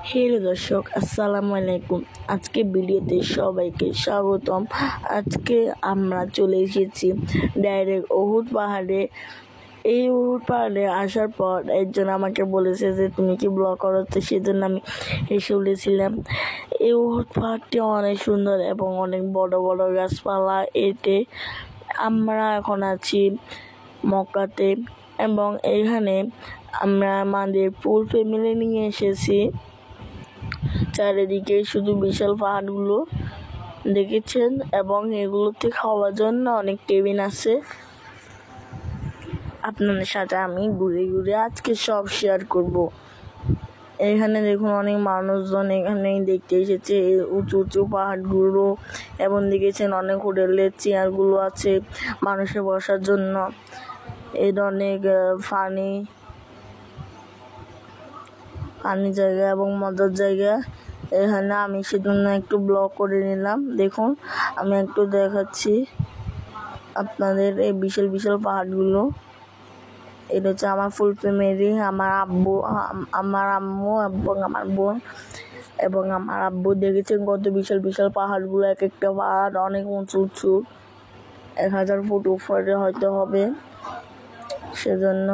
Hello দর্শক, আসসালামু আলাইকুম। আজকে ভিডিওতে সবাইকে স্বাগতম। আজকে আমরা চলে এসেছি ডাইরেক্ট উহুদ পাহাড়ে। এই উহুদ পাহাড়ে আসার পর একজন আমাকে বলেছে যে তুমি কি ব্লগ করো, তো সেজন্য আমি এসে বলেছিলাম। এই উহুদ পাহাড়টি অনেক সুন্দর এবং অনেক বড় বড় গাছপালা। এতে আমরা এখন আছি মক্কাতে এবং এখানে আমরা আমাদের ফুল ফ্যামিলি নিয়ে এসেছি। চারিদিকে শুধু বিশাল পাহাড়গুলো দেখেছেন এবং এগুলোতে খাওয়ার জন্য অনেক টেবিল আছে। আপনাদের সাথে আমি ঘুরে ঘুরে আজকে সব শেয়ার করব। এখানে দেখুন অনেক মানুষজন এখানে দেখতে এসেছে এই উঁচু উঁচু পাহাড়গুলো, এবং দেখেছেন অনেক হোটেলের চেয়ারগুলো আছে মানুষের বসার জন্য। এর অনেক ফানি জায়গা এবং মজার জায়গা। এখানে আমি সেজন্য একটু ব্লগ করে নিলাম। দেখুন আমি একটু দেখাচ্ছি আপনাদের এই বিশাল বিশাল পাহাড়গুলো। এটা হচ্ছে আমার ফুল ফ্যামিলি, আমার আব্বু, আমার আম্মু এবং আমার বোন এবং আমার আব্বু। দেখেছেন কত বিশাল বিশাল পাহাড়গুলো, এক একটা পাহাড় অনেক উঁচু উঁচু, 1000 ফুট উপরে হয়তো হবে। সেজন্য